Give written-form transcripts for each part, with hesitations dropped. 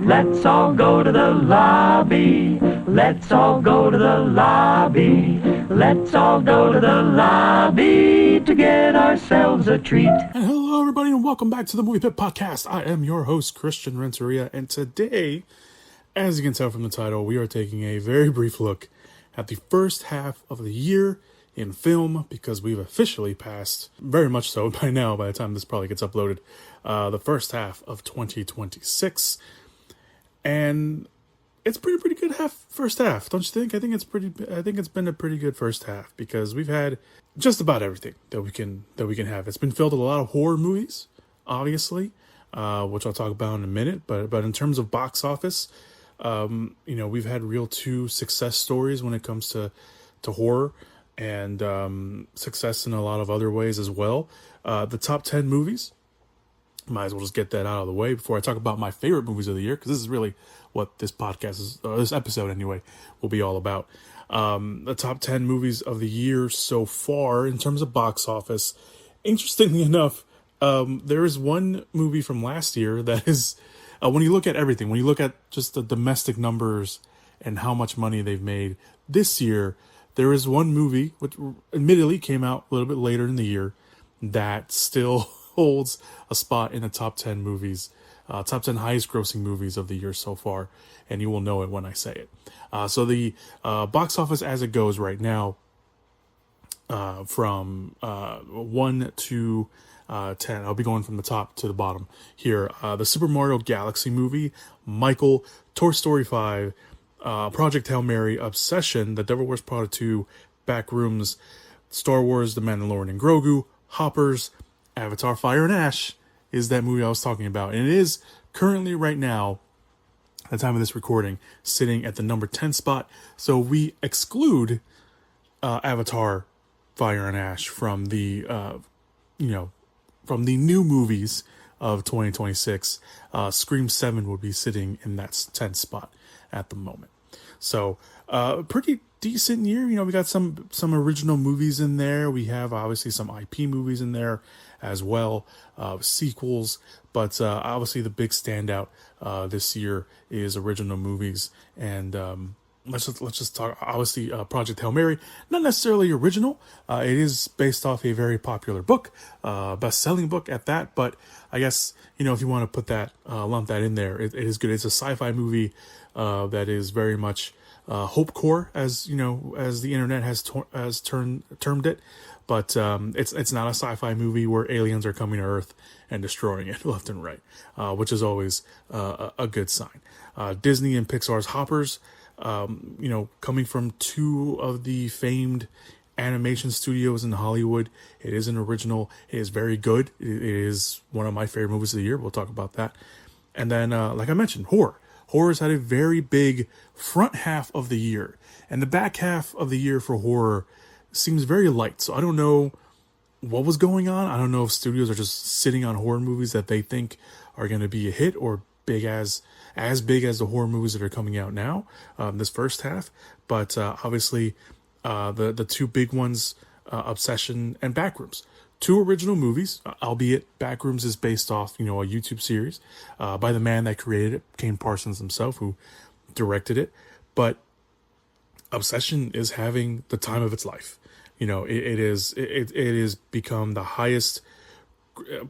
Let's all go to the lobby. Let's all go to the lobby. Let's all go to the lobby to get ourselves a treat. And hello, everybody, and welcome back to the Movie Pit Podcast. I am your host, Christian Renteria, and today, as you can tell from the title, we are taking a very brief look at the first half of the year in film, because we've officially passed, very much so by now, by the time this probably gets uploaded, the first half of 2026. And it's pretty good first half, don't you think? I think it's been a pretty good first half, because we've had just about everything that we can have. It's been filled with a lot of horror movies, obviously, which I'll talk about in a minute. But in terms of box office, we've had real two success stories when it comes to horror, and success in a lot of other ways as well. The top 10 movies. Might as well just get that out of the way before I talk about my favorite movies of the year, because this is really what this podcast is, or this episode anyway, will be all about. The top 10 movies of the year so far in terms of box office. Interestingly enough, there is one movie from last year that is, when you look at everything, when you look at just the domestic numbers and how much money they've made this year, there is one movie, which admittedly came out a little bit later in the year, that still holds a spot in the top 10 movies, top 10 highest grossing movies of the year so far, and you will know it when I say it. So the box office as it goes right now, from 1 to 10, I'll be going from the top to the bottom here. The Super Mario Galaxy movie, Michael, Toy Story 5, Project Hail Mary, Obsession, The Devil Wears Prada 2, Backrooms, Star Wars, The Mandalorian and Grogu, Hoppers, Avatar Fire and Ash is that movie I was talking about. And it is currently right now, at the time of this recording, sitting at the number 10 spot. So we exclude Avatar Fire and Ash from the, from the new movies of 2026. Scream 7 would be sitting in that 10th spot at the moment. So pretty decent year. We got some original movies in there. We have obviously some IP movies in there as well, sequels, but obviously the big standout this year is original movies. And let's just talk, obviously, Project Hail Mary, not necessarily original. It is based off a very popular book, best-selling book at that, but I guess, if you want to put that, lump that in there, it is good. It's a sci-fi movie that is very much hopecore, as the internet has termed it, but it's not a sci-fi movie where aliens are coming to Earth and destroying it left and right, which is always a good sign. Disney and Pixar's Hoppers, coming from two of the famed animation studios in Hollywood. It is an original. It is very good. It is one of my favorite movies of the year. We'll talk about that. And then, like I mentioned, horror. Horror's had a very big front half of the year, and the back half of the year for horror seems very light. So I don't know what was going on. I don't know if studios are just sitting on horror movies that they think are going to be a hit or big as big as the horror movies that are coming out now, this first half. But obviously, the two big ones, Obsession and Backrooms. Two original movies, albeit Backrooms is based off, a YouTube series by the man that created it, Kane Parsons himself, who directed it. But Obsession is having the time of its life. It is become the highest.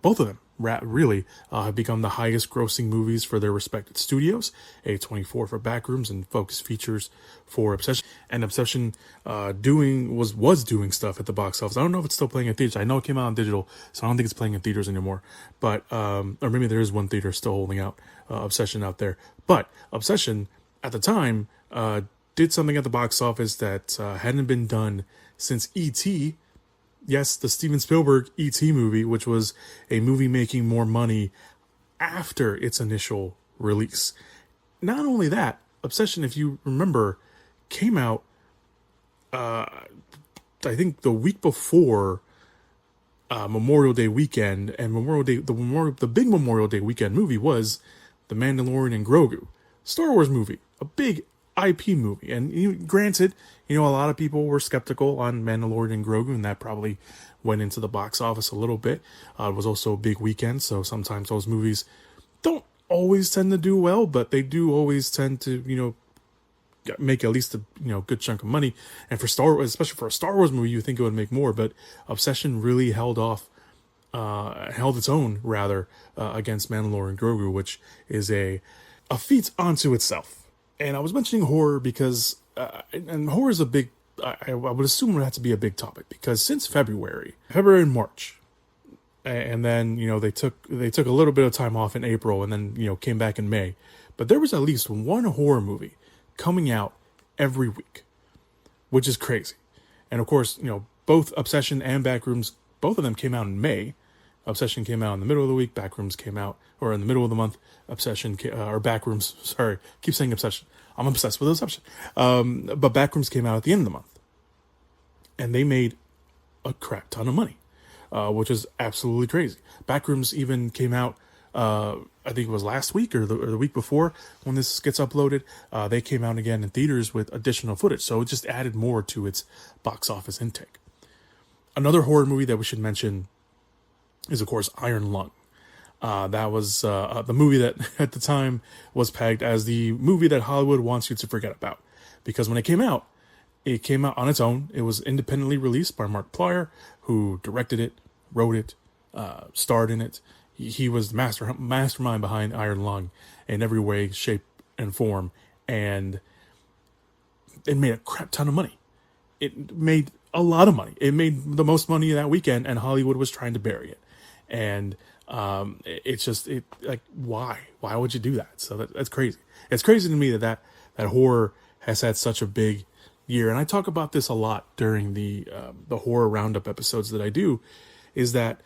Both of them really have become the highest grossing movies for their respective studios. A24 for Backrooms and Focus Features for Obsession. And Obsession was doing stuff at the box office. I don't know if it's still playing in theaters. I know it came out on digital, so I don't think it's playing in theaters anymore. But or maybe there is one theater still holding out Obsession out there. But Obsession at the time did something at the box office that hadn't been done since E.T. Yes, the Steven Spielberg E.T. movie, which was a movie making more money after its initial release. Not only that, Obsession, if you remember, came out, I think the week before Memorial Day weekend, and the big Memorial Day weekend movie was The Mandalorian and Grogu, Star Wars movie, a big IP movie. And granted, a lot of people were skeptical on Mandalorian and Grogu, and that probably went into the box office a little bit. It was also a big weekend, so sometimes those movies don't always tend to do well, but they do always tend to, make at least a good chunk of money. And for Star Wars, especially for a Star Wars movie, you think it would make more, but Obsession really held its own rather against Mandalore and Grogu, which is a feat unto itself. And I was mentioning horror because and horror is a big, I would assume it would have to be a big topic, because since February and March, and then they took a little bit of time off in April, and then came back in May, but there was at least one horror movie coming out every week, which is crazy. And of course, both Obsession and Backrooms, both of them came out in May. Obsession came out in the middle of the week. Backrooms came out, or in the middle of the month. Or Backrooms, sorry, keep saying Obsession. I'm obsessed with Obsession. But Backrooms came out at the end of the month, and they made a crap ton of money, which is absolutely crazy. Backrooms even came out, I think it was last week or the week before when this gets uploaded. They came out again in theaters with additional footage, so it just added more to its box office intake. Another horror movie that we should mention is, of course, Iron Lung. That was the movie that at the time was pegged as the movie that Hollywood wants you to forget about. Because when it came out on its own. It was independently released by Mark Plyer, who directed it, wrote it, starred in it. He was the mastermind behind Iron Lung in every way, shape, and form. And it made a crap ton of money. It made a lot of money. It made the most money that weekend, and Hollywood was trying to bury it. And why would you do that? So that's crazy. It's crazy to me that horror has had such a big year. And I talk about this a lot during the horror roundup episodes that I do, is that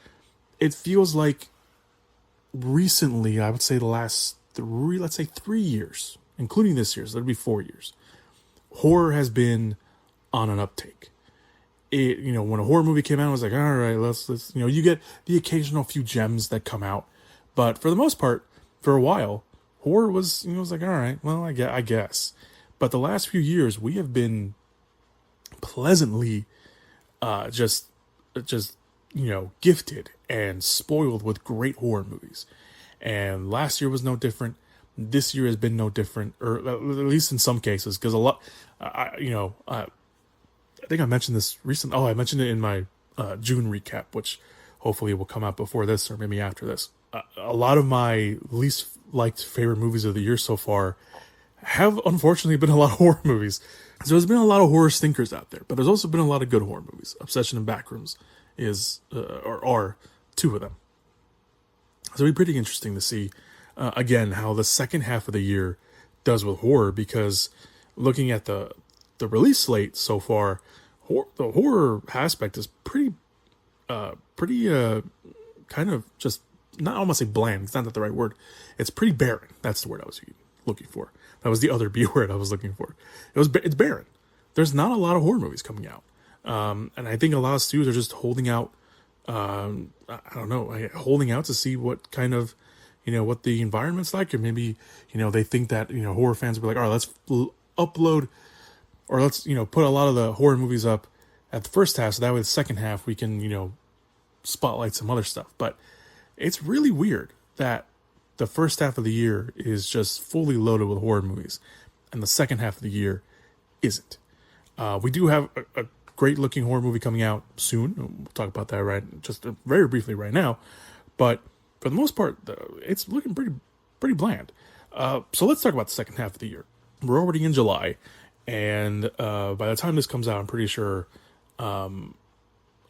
it feels like recently, I would say the last 3 years, including this year, so that'd be 4 years, horror has been on an uptake. When a horror movie came out, I was like, all right, let's you get the occasional few gems that come out, but for the most part, for a while, horror was, was like, all right, well, I guess. But the last few years, we have been pleasantly, just gifted and spoiled with great horror movies. And last year was no different. This year has been no different, or at least in some cases, because a lot, I think I mentioned this recently. Oh, I mentioned it in my June recap, which hopefully will come out before this or maybe after this. A lot of my least liked favorite movies of the year so far have unfortunately been a lot of horror movies. So there's been a lot of horror stinkers out there, but there's also been a lot of good horror movies. Obsession and Backrooms are two of them. So it'll be pretty interesting to see, again, how the second half of the year does with horror, because looking at the release slate so far, the horror aspect is pretty kind of just, not almost say bland, it's not the right word. It's pretty barren. That's the word I was looking for. That was the other B word I was looking for. It's barren. There's not a lot of horror movies coming out. And I think a lot of studios are just holding out, holding out to see what kind of, what the environment's like. Or maybe, they think that, horror fans will be like, all right, let's upload, or let's, put a lot of the horror movies up at the first half, so that way the second half we can, spotlight some other stuff. But it's really weird that the first half of the year is just fully loaded with horror movies, and the second half of the year isn't. We do have a great looking horror movie coming out soon. We'll talk about that just very briefly right now. But for the most part, it's looking pretty bland. So let's talk about the second half of the year. We're already in July, and by the time this comes out, I'm pretty sure a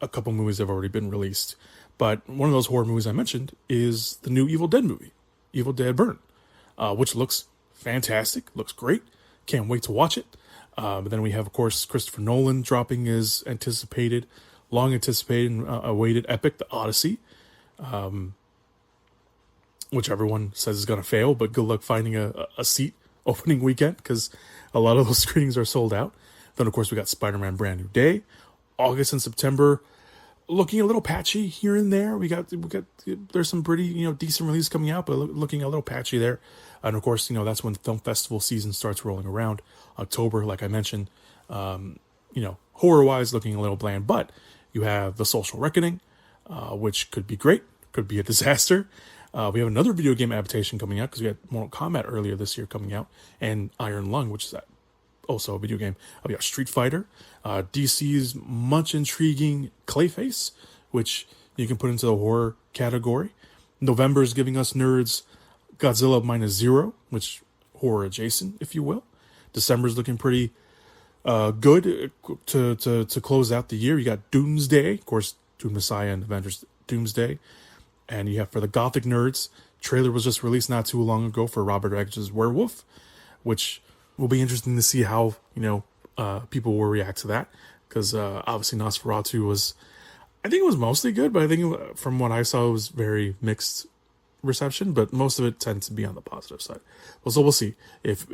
couple movies have already been released. But one of those horror movies I mentioned is the new Evil Dead movie, Evil Dead Burn, which looks fantastic, looks great. Can't wait to watch it. But then we have, of course, Christopher Nolan dropping his long anticipated and awaited epic, The Odyssey, which everyone says is going to fail, but good luck finding a seat opening weekend, because a lot of those screenings are sold out. Then, of course, we got Spider-Man Brand New Day. August and September looking a little patchy here and there. We got there's some pretty decent releases coming out, but looking a little patchy there. And of course, that's when film festival season starts rolling around. October, like I mentioned, horror wise looking a little bland, but you have The Social Reckoning, which could be great, could be a disaster. We have another video game adaptation coming out because we had Mortal Kombat earlier this year coming out, and Iron Lung, which is also a video game. We got Street Fighter, DC's much intriguing Clayface, which you can put into the horror category. November is giving us nerds Godzilla Minus Zero, which horror adjacent, if you will. December's looking pretty good to close out the year. You got Doomsday, of course, Doom Messiah and Avengers Doomsday. And you have, for the Gothic nerds, trailer was just released not too long ago for Robert Eggers' Werewolf, which will be interesting to see how, people will react to that. Because obviously Nosferatu was, I think it was mostly good, but I think from what I saw, it was very mixed reception, but most of it tends to be on the positive side. Well, so we'll see if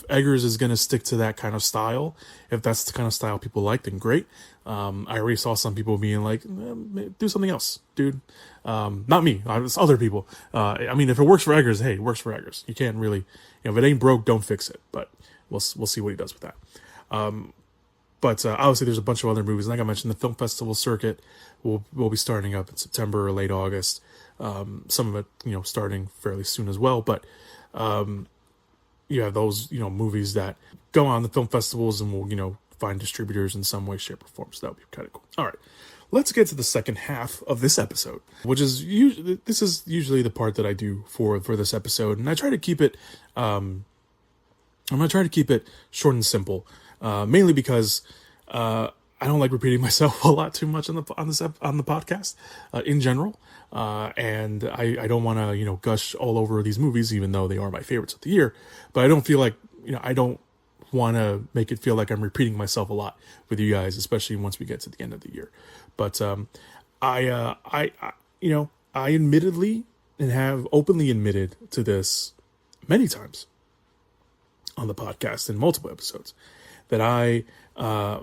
Eggers is going to stick to that kind of style. If that's the kind of style people like, then great. I already saw some people being like, do something else, dude. Not me, it's other people. If it works for Eggers, hey, it works for Eggers. You can't really, if it ain't broke, don't fix it. But we'll see what he does with that. But obviously there's a bunch of other movies. Like I mentioned, the film festival circuit will be starting up in September or late August. Some of it, starting fairly soon as well. But you have those, movies that go on the film festivals and will, find distributors in some way, shape, or form. So that would be kind of cool. All right, let's get to the second half of this episode, which is usually the part that I do for this episode, and I try to keep it. I'm gonna try to keep it short and simple, mainly because I don't like repeating myself a lot too much on the podcast in general, and I don't want to gush all over these movies, even though they are my favorites of the year. But I don't feel like I don't want to make it feel like I'm repeating myself a lot with you guys, especially once we get to the end of the year. But I admittedly and have openly admitted to this many times on the podcast in multiple episodes that I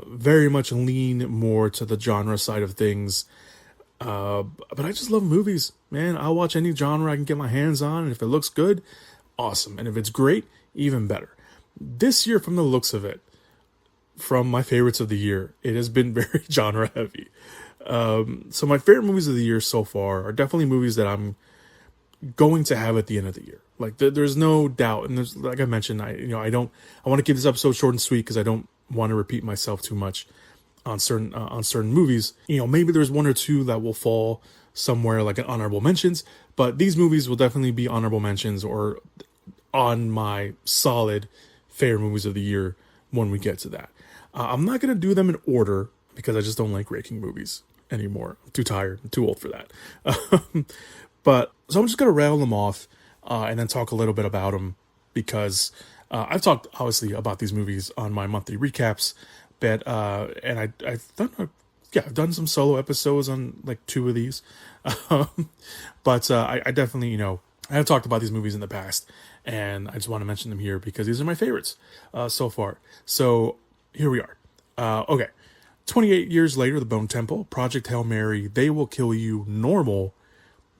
very much lean more to the genre side of things. But I just love movies, man. I'll watch any genre I can get my hands on, and if it looks good, awesome. And if it's great, even better. This year, from the looks of it, from my favorites of the year, it has been very genre heavy. So my favorite movies of the year so far are definitely movies that I'm going to have at the end of the year. Like there's no doubt, and there's, like I mentioned, I want to keep this episode short and sweet because I don't want to repeat myself too much on certain movies. Maybe there's one or two that will fall somewhere like an honorable mentions, but these movies will definitely be honorable mentions or on my solid favorite movies of the year when we get to that. I'm not going to do them in order because I just don't like ranking movies anymore. I'm too tired. I'm too old for that. But so I'm just going to rattle them off and then talk a little bit about them because I've talked obviously about these movies on my monthly recaps, but and I've done some solo episodes on like 2 of these. But I definitely, I have talked about these movies in the past, and I just want to mention them here because these are my favorites so far. So here we are. Okay. 28 years later, The Bone Temple, Project Hail Mary, They Will Kill You, Normal,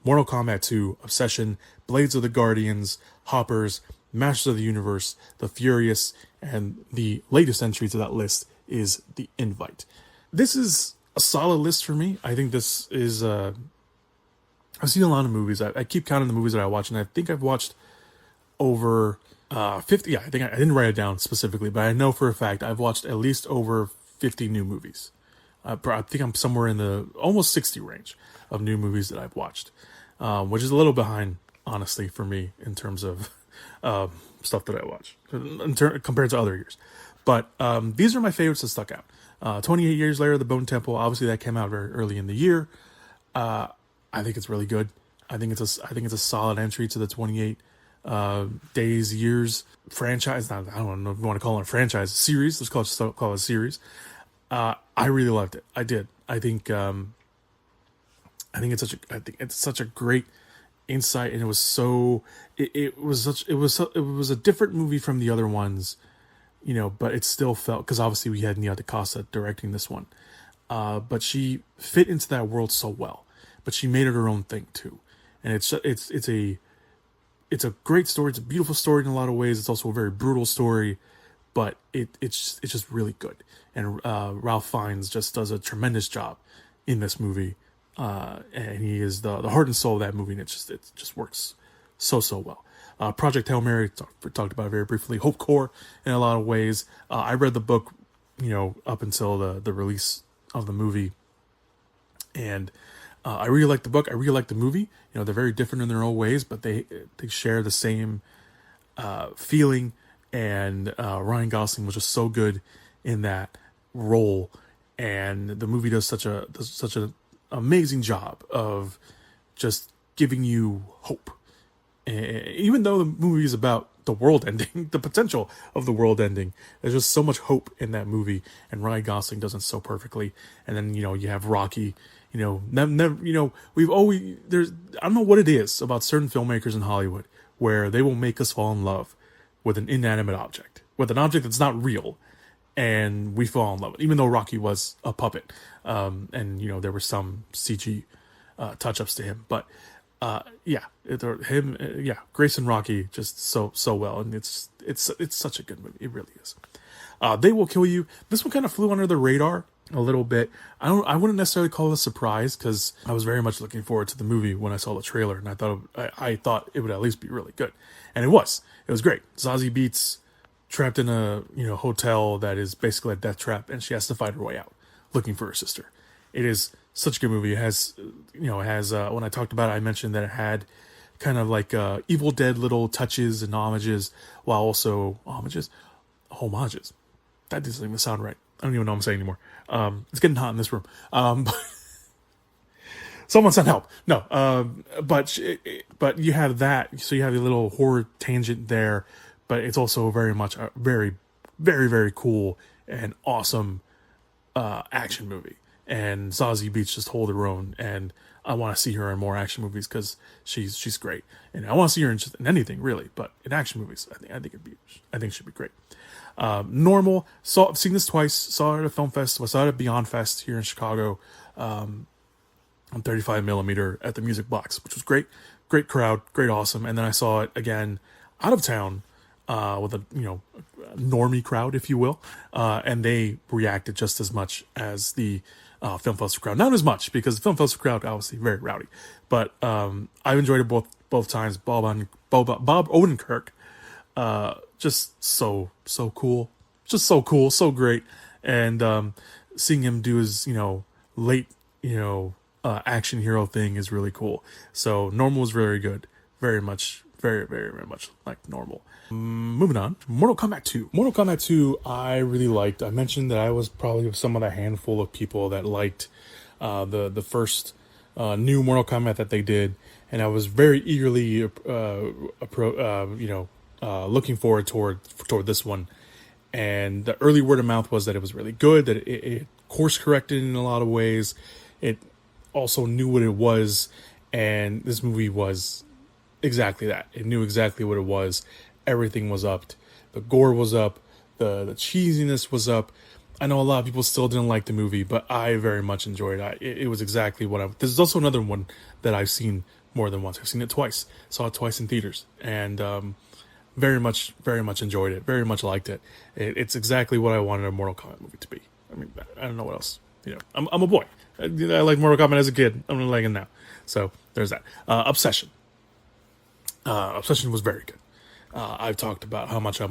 Mortal Kombat 2, Obsession, Blades of the Guardians, Hoppers, Masters of the Universe, The Furious, and the latest entry to that list is The Invite. This is a solid list for me. I think this is... I've seen a lot of movies. I keep counting the movies that I watch, and I think I've watched over 50. Yeah, I didn't write it down specifically, but I know for a fact I've watched at least over 50 new movies. I think I'm somewhere in the almost 60 range of new movies that I've watched, which is a little behind, honestly, for me in terms of stuff that I watch compared to other years. But these are my favorites that stuck out. 28 years later, The Bone Temple. Obviously, that came out very early in the year. I think it's really good. I think it's a solid entry to the 28 years franchise. I don't know if you want to call it a franchise, series. Let's call it a series. I really loved it. I did. I think it's such a great insight, and it was a different movie from the other ones, but it still felt, because obviously we had Nia DaCosta directing this one, but she fit into that world so well. But she made it her own thing too, and it's a great story. It's a beautiful story in a lot of ways. It's also a very brutal story, but it's just really good. And Ralph Fiennes just does a tremendous job in this movie. and he is the heart and soul of that movie, and it just works so well. Project Hail Mary, talked about it very briefly. Hope Core in a lot of ways. I read the book, up until the release of the movie, and I really like the book. I really like the movie. They're very different in their own ways, but they share the same feeling. And Ryan Gosling was just so good in that role, and the movie does such an amazing job of just giving you hope. And even though the movie is about the world ending, the potential of the world ending, there's just so much hope in that movie, and Ryan Gosling does it so perfectly. And then you have Rocky. We've always I don't know what it is about certain filmmakers in Hollywood where they will make us fall in love with an inanimate object, with an object that's not real, and we fall in love with it, even though Rocky was a puppet, and there were some CG touch-ups to him, but Grace and Rocky just so well, and it's such a good movie. It really is. They Will Kill You. This one kind of flew under the radar a little bit. I wouldn't necessarily call it a surprise, because I was very much looking forward to the movie when I saw the trailer, and I thought it would at least be really good, and it was great. Zazie Beetz trapped in a hotel that is basically a death trap, and she has to fight her way out looking for her sister. It is such a good movie. It has when I talked about it, I mentioned that it had kind of like Evil Dead little touches and homages, while also homages. That doesn't even sound right. I don't even know what I'm saying anymore. It's getting hot in this room. Someone send help. No, but you have that. So you have a little horror tangent there, but it's also very much a very, very, very cool and awesome action movie. And Zazie Beetz just hold her own, and I want to see her in more action movies because she's great, and I want to see her in anything really, but in action movies, I think she'd be great. Normal. I've seen this twice. Saw it at a film fest. Saw it at Beyond Fest here in Chicago, on 35mm at the Music Box, which was great. Great crowd, great, awesome. And then I saw it again out of town with a normie crowd, if you will, and they reacted just as much as the film festival crowd. Not as much, because the film festival crowd obviously very rowdy, but I enjoyed it both times. Bob Odenkirk, just so cool, so great, and seeing him do his late action hero thing is really cool. So Normal was very good, very much like Normal. Moving on, Mortal Kombat 2. Mortal Kombat 2 I really liked. I mentioned that I was probably some of the handful of people that liked the first new Mortal Kombat that they did, and I was very eagerly looking forward toward this one. And the early word of mouth was that it was really good, that it course corrected in a lot of ways. It also knew what it was, and this movie was exactly that. It knew exactly what it was. Everything was up. The gore was up. The cheesiness was up. I know a lot of people still didn't like the movie, but I very much enjoyed it. It was exactly what this is also another one that I've seen more than once. I've seen it twice. Saw it twice in theaters, and very much enjoyed it. Very much liked it. It's exactly what I wanted a Mortal Kombat movie to be. I mean, I don't know what else. I'm a boy. I like Mortal Kombat as a kid. I'm not liking it now. So there's that. Obsession. Obsession was very good. I've talked about how much I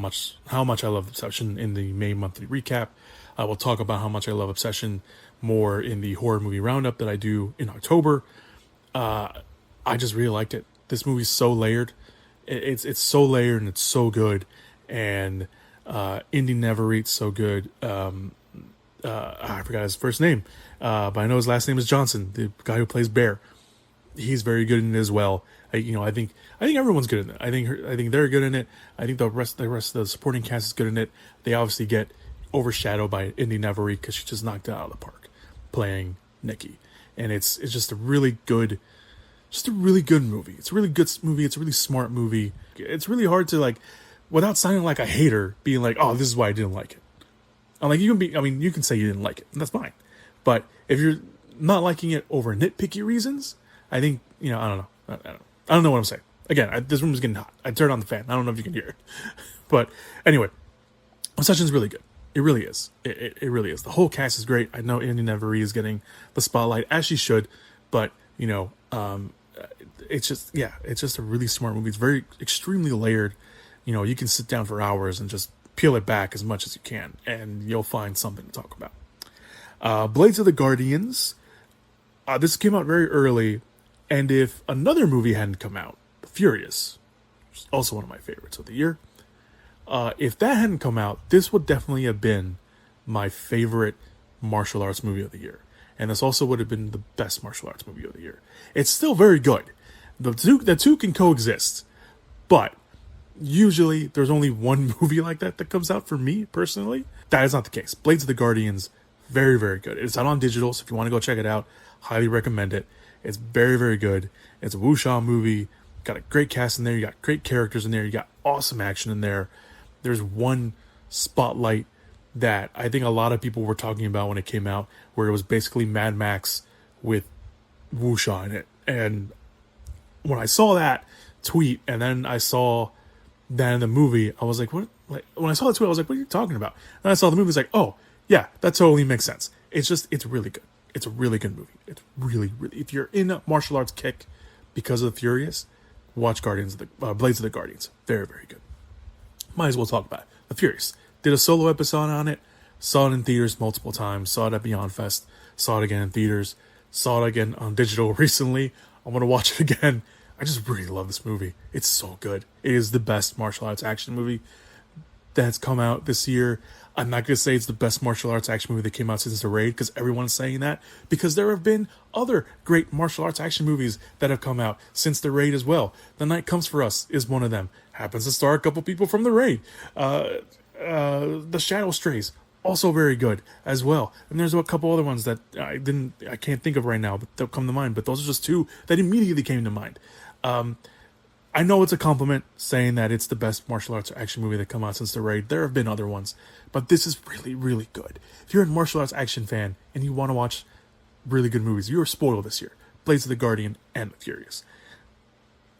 love Obsession in the May monthly recap. I will talk about how much I love Obsession more in the horror movie roundup that I do in October. I just really liked it. This movie's so layered. It's so layered and it's so good. And Indy Neverreit's so good. I forgot his first name, but I know his last name is Johnson, the guy who plays Bear. He's very good in it as well. I think everyone's good in it. I think they're good in it. I think the rest of the supporting cast is good in it. They obviously get overshadowed by Indy Neverreit because she just knocked it out of the park playing Nikki, and it's just a really good movie. It's a really good movie. It's a really smart movie. It's really hard to without sounding like a hater, being like, oh, this is why I didn't like it. I'm like, you can say you didn't like it, and that's fine. But if you're not liking it over nitpicky reasons, I think, I don't know. I don't know what I'm saying. Again, this room is getting hot. I turned on the fan. I don't know if you can hear it. But anyway, Obsession's really good. It really is. It really is. The whole cast is great. I know Indy Neverreit is getting the spotlight, as she should. but it's just a really smart movie. It's very extremely layered. You can sit down for hours and just peel it back as much as you can, and you'll find something to talk about. Blades of the Guardians. This came out very early, and if another movie hadn't come out, Furious, which is also one of my favorites of the year, if that hadn't come out, this would definitely have been my favorite martial arts movie of the year. And this also would have been the best martial arts movie of the year. It's still very good. The two can coexist, but usually there's only one movie like that comes out for me personally. That is not the case. Blades of the Guardians, very, very good. It's out on digital, so if you want to go check it out, highly recommend it. It's very, very good. It's a wuxia movie. Got a great cast in there. You got great characters in there. You got awesome action in there. There's one spotlight that I think a lot of people were talking about when it came out, where it was basically Mad Max with wuxia in it. And when I saw that tweet, and then I saw that in the movie, I was like, what? Like, when I saw the tweet, I was like, what are you talking about? And I saw the movie, I was like, oh, yeah, that totally makes sense. It's really good. It's a really good movie. It's really, really, if you're in a martial arts kick because of Furious, watch Blades of the Guardians. Very, very good. Might as well talk about it. The Furious. Did a solo episode on it. Saw it in theaters multiple times. Saw it at Beyond Fest. Saw it again in theaters. Saw it again on digital recently. I'm going to watch it again. I just really love this movie. It's so good. It is the best martial arts action movie that's come out this year. I'm not going to say it's the best martial arts action movie that came out since The Raid, because everyone's saying that, because there have been other great martial arts action movies that have come out since The Raid as well. The Night Comes for Us is one of them. Happens to star a couple people from The Raid. The Shadow Strays, also very good as well. And there's a couple other ones that I can't think of right now, but they'll come to mind. But those are just two that immediately came to mind. I know it's a compliment saying that it's the best martial arts action movie that come out since The Raid. There have been other ones, but this is really, really good. If you're a martial arts action fan and you want to watch really good movies, you are spoiled this year. Blades of the Guardian and The Furious.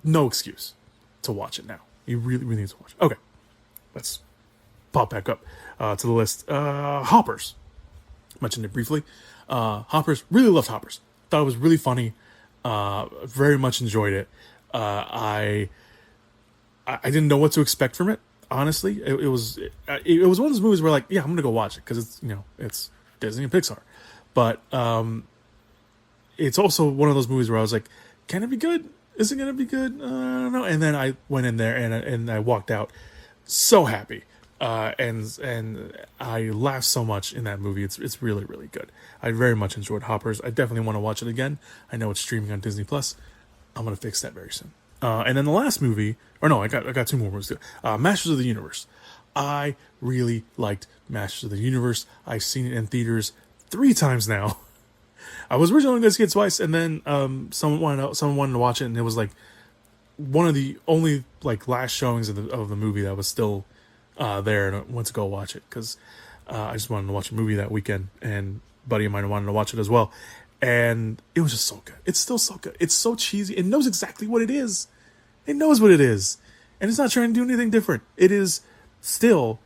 No excuse to watch it now. You really, really need to watch it. Okay, let's pop back up to the list. Hoppers. Mentioned it briefly. Hoppers. Really loved Hoppers. Thought it was really funny. Very much enjoyed it. I didn't know what to expect from it. Honestly, it was one of those movies where, like, yeah, I'm gonna go watch it because it's Disney and Pixar. But it's also one of those movies where I was like, can it be good? Is it gonna be good? I don't know. And then I went in there and I walked out so happy. And I laughed so much in that movie. It's really, really good. I very much enjoyed Hoppers. I definitely want to watch it again. I know it's streaming on Disney Plus. I'm gonna fix that very soon. And then the last movie, or no, I got two more movies too. Masters of the Universe. I really liked Masters of the Universe. I've seen it in theaters 3 times now. I was originally going to see it twice, and then someone wanted to watch it, and it was like one of the only like last showings of the movie that was still there, and I went to go watch it because I just wanted to watch a movie that weekend, and a buddy of mine wanted to watch it as well. And it was just so good. It's still so good. It's so cheesy. It knows exactly what it is. It knows what it is. And it's not trying to do anything different. It is still,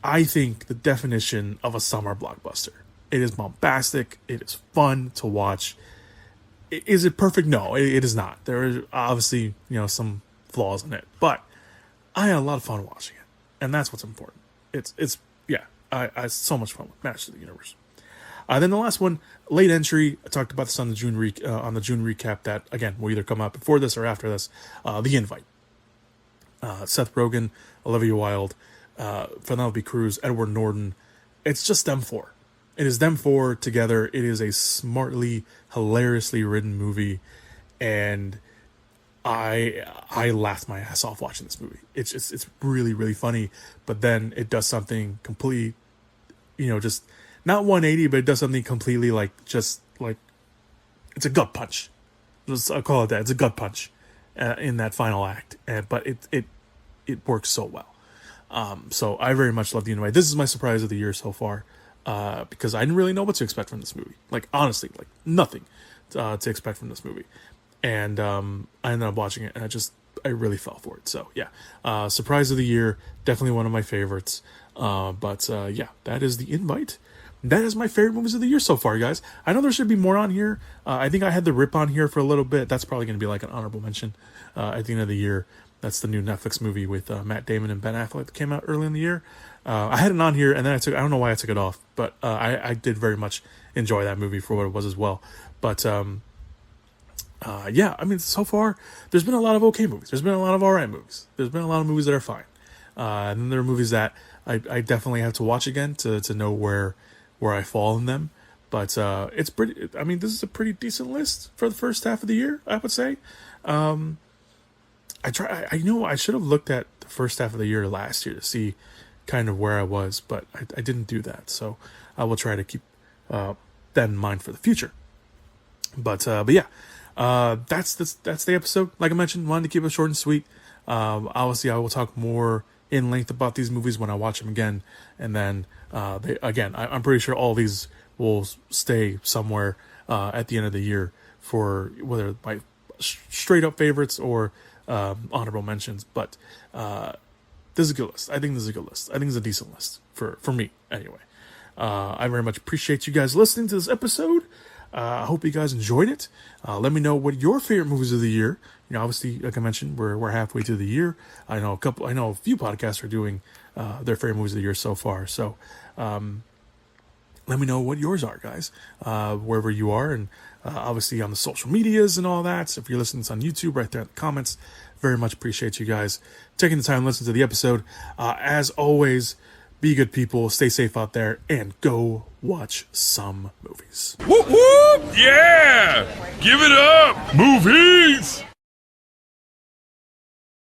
I think, the definition of a summer blockbuster. It is bombastic. It is fun to watch. Is it perfect? No, it is not. There are obviously, some flaws in it. But I had a lot of fun watching it. And that's what's important. I had so much fun with Masters of the Universe. Then the last one, late entry. I talked about this on the June recap. That again will either come out before this or after this. The Invite. Seth Rogen, Olivia Wilde, Penelope Cruz, Edward Norton. It's just them four. It is them four together. It is a smartly, hilariously written movie, and I laughed my ass off watching this movie. It's really, really funny. But then it does something completely, just. Not 180, but it does something completely it's a gut punch. I'll call it that. It's a gut punch in that final act, but it works so well. So I very much love The Invite. This is my surprise of the year so far, because I didn't really know what to expect from this movie. Honestly, nothing to expect from this movie, and I ended up watching it, and I really fell for it. So yeah, surprise of the year, definitely one of my favorites. But that is The Invite. that is my favorite movies of the year so far, guys. I know there should be more on here. I think I had The Rip on here for a little bit. That's probably going to be like an honorable mention at the end of the year. That's the new Netflix movie with Matt Damon and Ben Affleck that came out early in the year. I had it on here, and then I don't know why I took it off, but I did very much enjoy that movie for what it was as well. But yeah, I mean, so far, there's been a lot of okay movies. There's been a lot of alright movies. There's been a lot of movies that are fine. And then there are movies that I definitely have to watch again to know where I fall in them. But it's pretty. I mean, this is a pretty decent list for the first half of the year, I would say. I know I should have looked at the first half of the year last year to see kind of where I was, but I didn't do that. So I will try to keep that in mind for the future. But yeah, that's the episode. Like I mentioned, wanted to keep it short and sweet. Obviously, I will talk more in length about these movies when I watch them again, and then I'm pretty sure all these will stay somewhere at the end of the year for whether my straight up favorites or honorable mentions. But this is a good list. I think this is a good list. I think it's a decent list for me anyway. I very much appreciate you guys listening to this episode. I hope you guys enjoyed it. Let me know what your favorite movies of the year. You know, obviously, like I mentioned, we're halfway through the year. I know a few podcasts are doing their favorite movies of the year so far. So, let me know what yours are, guys, wherever you are, and obviously on the social medias and all that. So if you're listening to this on YouTube, right there in the comments, very much appreciate you guys taking the time to listen to the episode. As always, be good people, stay safe out there, and go watch some movies. Whoop whoop! Yeah! Give it up! Movies!